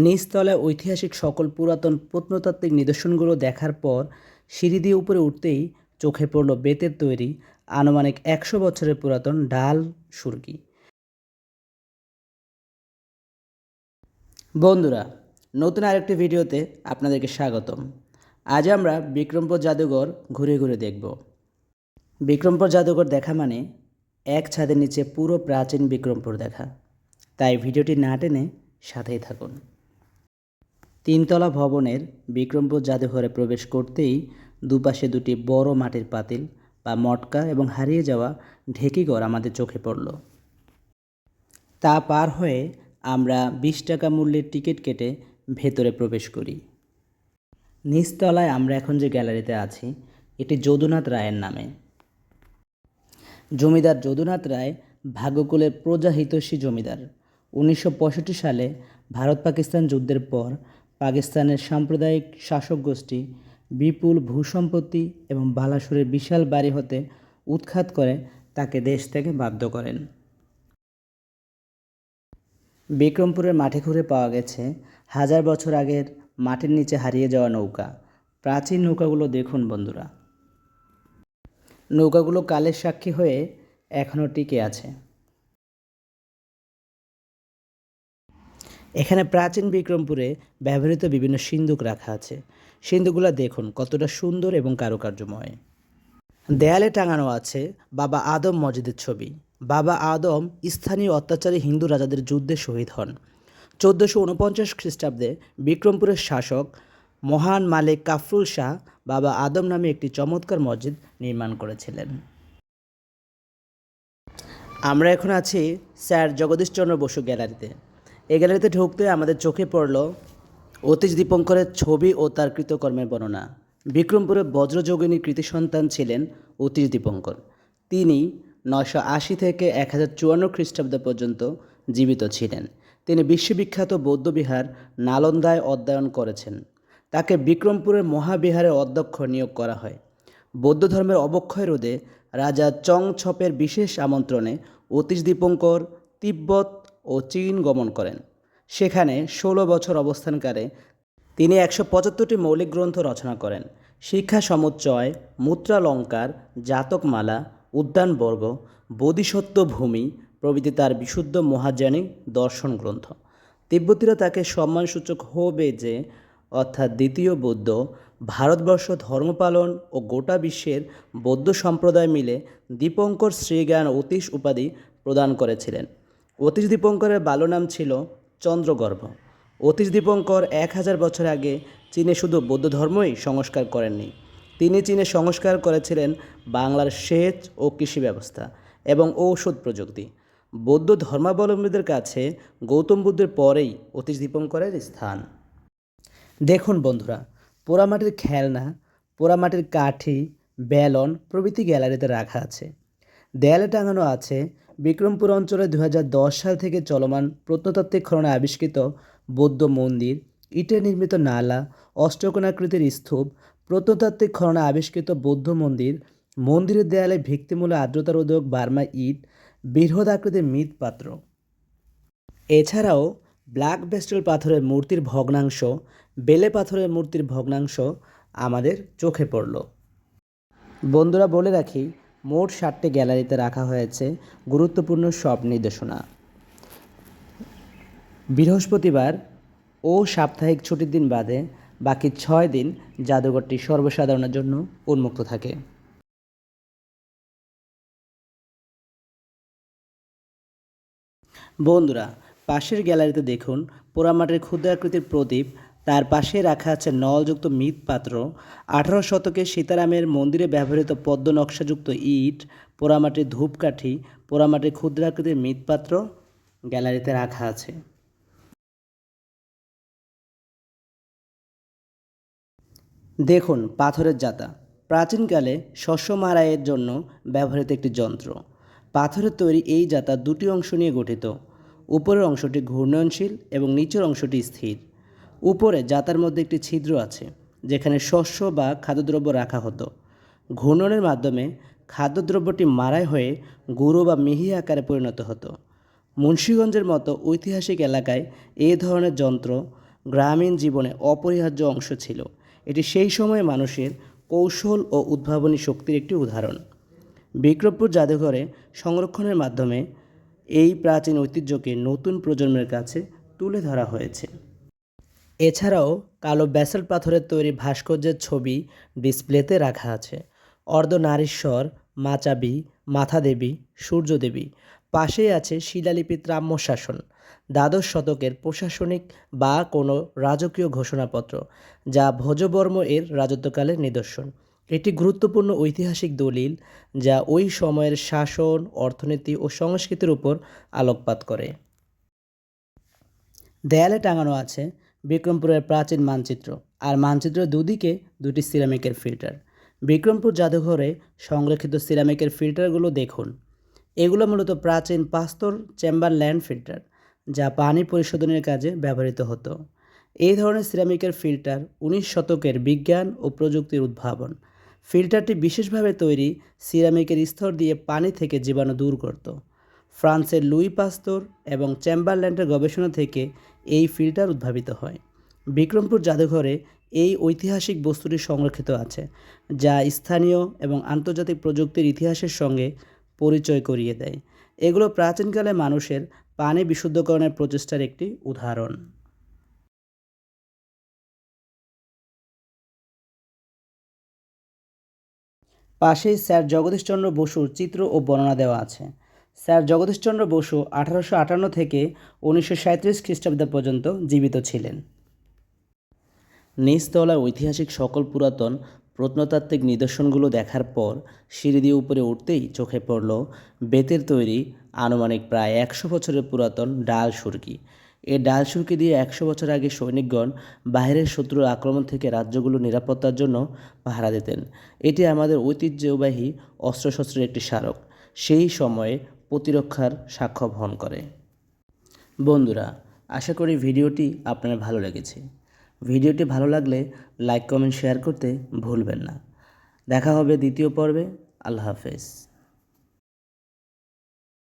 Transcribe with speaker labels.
Speaker 1: নিচতলায় ঐতিহাসিক সকল পুরাতন প্রত্নতাত্ত্বিক নিদর্শনগুলো দেখার পর সিঁড়ি দিয়ে উপরে উঠতেই চোখে পড়ল বেতের তৈরি আনুমানিক ১০০ বছরের পুরাতন ডাল সুরকি। বন্ধুরা, নতুন আরেকটি ভিডিওতে আপনাদেরকে স্বাগতম। আজ আমরা বিক্রমপুর জাদুঘর ঘুরে ঘুরে দেখব। বিক্রমপুর জাদুঘর দেখা মানে এক ছাদের নিচে পুরো প্রাচীন বিক্রমপুর দেখা, তাই ভিডিওটি না টেনে সাথেই থাকুন। তিনতলা ভবনের বিক্রমপুর জাদুঘরে প্রবেশ করতেই দুপাশে দুটি বড় মাটির পাতিল বা মটকা এবং হারিয়ে যাওয়া ঢেকিঘর আমাদের চোখে পড়ল। তা পার হয়ে আমরা ২০ টাকা মূল্যের টিকিট কেটে ভেতরে প্রবেশ করি। নিচতলায় আমরা এখন যে গ্যালারিতে আছি এটি যদুনাথ রায়ের নামে। জমিদার যদুনাথ রায় ভাগ্যকুলের প্রজাহিতৈষী জমিদার। ১৯৬৫ সালে ভারত পাকিস্তান যুদ্ধের পর পাকিস্তানের সাম্প্রদায়িক শাসক গোষ্ঠী বিপুল ভূসম্পত্তি এবং বালাসোরের বিশাল বাড়ি হতে উৎখাত করে তাকে দেশ থেকে বাধ্য করেন। বিক্রমপুরের মাঠে ঘুরে পাওয়া গেছে ১০০০ বছর আগের মাটির নিচে হারিয়ে যাওয়া নৌকা। প্রাচীন নৌকাগুলো দেখুন বন্ধুরা, নৌকাগুলো কালের সাক্ষী হয়ে এখনও টিকে আছে। এখানে প্রাচীন বিক্রমপুরে ব্যবহৃত বিভিন্ন সিন্দুক রাখা আছে। সিন্দুকগুলো দেখুন কতটা সুন্দর এবং কারুকার্যময়। দেয়ালে টাঙানো আছে বাবা আদম মসজিদের ছবি। বাবা আদম স্থানীয় অত্যাচারী হিন্দু রাজাদের যুদ্ধে শহীদ হন। ১৪৪৯ খ্রিস্টাব্দে বিক্রমপুরের শাসক মহান মালিক কাফরুল শাহ বাবা আদম নামে একটি চমৎকার মসজিদ নির্মাণ করেছিলেন। আমরা এখন আছি স্যার জগদীশচন্দ্র বসু গ্যালারিতে। এই গ্যালারিতে ঢুকতে আমাদের চোখে পড়ল অতীশ দীপঙ্করের ছবি ও তার কৃতকর্মের বর্ণনা। বিক্রমপুরে বজ্রযোগিনী কৃতি সন্তান ছিলেন অতীশ দীপঙ্কর। তিনি ৯৮০ থেকে ১০৫৪ খ্রিস্টাব্দ পর্যন্ত জীবিত ছিলেন। তিনি বিশ্ববিখ্যাত বৌদ্ধবিহার নালন্দায় অধ্যয়ন করেছেন। তাকে বিক্রমপুরের মহাবিহারের অধ্যক্ষ নিয়োগ করা হয়। বৌদ্ধ ধর্মের অবক্ষয় রোধে রাজা চং ছপের বিশেষ আমন্ত্রণে অতীশ দীপঙ্কর তিব্বত ও চীন গমন করেন। সেখানে ১৬ বছর অবস্থানকালে তিনি ১৭৫টি মৌলিক গ্রন্থ রচনা করেন। শিক্ষা সমুচ্চয়, মূত্রালঙ্কার, জাতকমালা, উদ্যানবর্গ, বোধিসত্ত্ব ভূমি প্রভৃতি তার বিশুদ্ধ মহাযানী দর্শন গ্রন্থ। তিব্বতীরা তাকে সম্মানসূচক হোবেজে অর্থাৎ দ্বিতীয় বৌদ্ধ, ভারতবর্ষ ধর্মপালন ও গোটা বিশ্বের বৌদ্ধ সম্প্রদায় মিলে দীপঙ্কর শ্রীজ্ঞান অতীশ উপাধি প্রদান করেছিলেন। অতীশ দীপঙ্করের বাল্যনাম ছিল চন্দ্রগর্ভ। অতীশ দীপঙ্কর ১০০০ বছর আগে চীনে শুধু বৌদ্ধ ধর্মই সংস্কার করেননি, তিনি চীনে সংস্কার করেছিলেন বাংলার সেচ ও কৃষি ব্যবস্থা এবং ঔষধ প্রযুক্তি। বৌদ্ধ ধর্মাবলম্বীদের কাছে গৌতম বুদ্ধের পরেই অতীশ দীপঙ্করের স্থান। দেখুন বন্ধুরা, পোড়ামাটির খেলনা, পোড়ামাটির কাঠি, বেলন প্রভৃতি গ্যালারিতে রাখা আছে। দেয়ালে টাঙানো আছে বিক্রমপুর অঞ্চলে ২০১০ সাল থেকে চলমান প্রত্নতাত্ত্বিক খননে আবিষ্কৃত বৌদ্ধ মন্দির, ইটের নির্মিত নালা, অষ্টকোণাকৃতির স্তূপ, প্রত্নতাত্ত্বিক খননে আবিষ্কৃত বৌদ্ধ মন্দির, মন্দিরের দেয়ালে ভিত্তিমূলে আর্দ্রতারোধক বার্মা ইট, বৃহৎ আকৃতির মৃৎপাত্র। এছাড়াও ব্ল্যাক বেস্টল পাথরের মূর্তির ভগ্নাংশ, বেলে পাথরের মূর্তির ভগ্নাংশ আমাদের চোখে পড়ল। বন্ধুরা, বলে রাখি মোট 7টি গ্যালারিতে রাখা হয়েছে গুরুত্বপূর্ণ সব নির্দেশনা। বৃহস্পতিবার ও সাপ্তাহিক ছুটির দিন বাদে বাকি 6 দিন জাদুঘরটি সর্বসাধারণের জন্য উন্মুক্ত থাকে। বন্ধুরা, পাশের গ্যালারিতে দেখুন পোড়ামাটির ক্ষুদ্রাকৃতির প্রদীপ, তার পাশে রাখা আছে নলযুক্ত মৃৎপাত্র, 18 শতকে সীতারামের মন্দিরে ব্যবহৃত পদ্ম নকশাযুক্ত ইট, পোড়ামাটির ধূপকাঠি, পোড়ামাটির ক্ষুদ্রাকৃতির মৃৎপাত্র গ্যালারিতে রাখা আছে। দেখুন পাথরের জাতা, প্রাচীনকালে শস্য মাড়াইয়ের জন্য ব্যবহৃত একটি যন্ত্র। পাথরের তৈরি এই জাতা দুটি অংশ নিয়ে গঠিত। উপরের অংশটি ঘূর্ণনশীল এবং নিচের অংশটি স্থির। উপরে জাতার মধ্যে একটি ছিদ্র আছে যেখানে শস্য বা খাদ্যদ্রব্য রাখা হতো। ঘূর্ণনের মাধ্যমে খাদ্যদ্রব্যটি মাড়াই হয়ে গুঁড়ো বা মিহি আকারে পরিণত হতো। মুন্সিগঞ্জের মতো ঐতিহাসিক এলাকায় এই ধরনের যন্ত্র গ্রামীণ জীবনে অপরিহার্য অংশ ছিল। এটি সেই সময়ে মানুষের কৌশল ও উদ্ভাবনী শক্তির একটি উদাহরণ। বিক্রমপুর জাদুঘরে সংরক্ষণের মাধ্যমে এই প্রাচীন ঐতিহ্যকে নতুন প্রজন্মের কাছে তুলে ধরা হয়েছে। এছাড়াও কালো ব্যাসল্ট পাথরের তৈরি ভাস্কর্যের ছবি ডিসপ্লেতে রাখা আছে। অর্ধনারীশ্বর, মাচাবি, মাথাদেবী, সূর্যদেবী। পাশেই আছে শিলালিপি তাম্রশাসন, দ্বাদশ শতকের প্রশাসনিক বা কোনো রাজকীয় ঘোষণাপত্র, যা ভোজবর্ম এর রাজত্বকালের নিদর্শন। এটি গুরুত্বপূর্ণ ঐতিহাসিক দলিল যা ওই সময়ের শাসন, অর্থনীতি ও সংস্কৃতির উপর আলোকপাত করে। দেয়ালে টাঙানো আছে বিক্রমপুরের প্রাচীন মানচিত্র, আর মানচিত্রের দুদিকে দুটি সিরামিকের ফিল্টার। বিক্রমপুর জাদুঘরে সংরক্ষিত সিরামিকের ফিল্টারগুলো দেখুন। এগুলো মূলত প্রাচীন পাস্তর চেম্বারল্যান্ড ফিল্টার, যা পানি পরিশোধনের কাজে ব্যবহৃত হতো। এই ধরনের সিরামিকের ফিল্টার 19 শতকের বিজ্ঞান ও প্রযুক্তির উদ্ভাবন। ফিল্টারটি বিশেষভাবে তৈরি সিরামিকের স্তর দিয়ে পানি থেকে জীবাণু দূর করত। ফ্রান্সের লুই পাস্তর এবং চেম্বারল্যান্ডের গবেষণা থেকে এই ফিল্টার উদ্ভাবিত হয়। বিক্রমপুর জাদুঘরে এই ঐতিহাসিক বস্তুটি সংরক্ষিত আছে, যা স্থানীয় এবং আন্তর্জাতিক প্রযুক্তির ইতিহাসের সঙ্গে পরিচয় করিয়ে দেয়। এগুলো প্রাচীনকালে মানুষের পানি বিশুদ্ধকরণের প্রচেষ্টার একটি উদাহরণ। পাশেই স্যার জগদীশচন্দ্র বসুর চিত্র ও বর্ণনা দেওয়া আছে। স্যার জগদীশচন্দ্র বসু 1858 থেকে 1937 খ্রিস্টাব্দ পর্যন্ত জীবিত ছিলেন। নিচতলার ঐতিহাসিক সকল পুরাতন প্রত্নতাত্ত্বিক নিদর্শনগুলো দেখার পর সিঁড়ি দিয়ে উপরে উঠতেই চোখে পড়ল বেতের তৈরি আনুমানিক প্রায় 100 বছরের পুরাতন ডাল সুরকি। এই ডাল সুরকি দিয়ে 100 বছর আগে সৈনিকগণ বাইরের শত্রুর আক্রমণ থেকে রাজ্যগুলো নিরাপত্তার জন্য পাহারা দিতেন। এটি আমাদের ঐতিহ্যবাহী অস্ত্রশস্ত্রের একটি স্মারক, সেই সময়ে প্রতিরক্ষার সাক্ষ্য বহন করে। বন্ধুরা, আশা করি ভিডিওটি আপনার ভালো লেগেছে। ভিডিওটি ভালো লাগলে লাইক, কমেন্ট, শেয়ার করতে ভুলবেন না। দেখা হবে দ্বিতীয় পর্বে। আল্লাহ হাফেজ।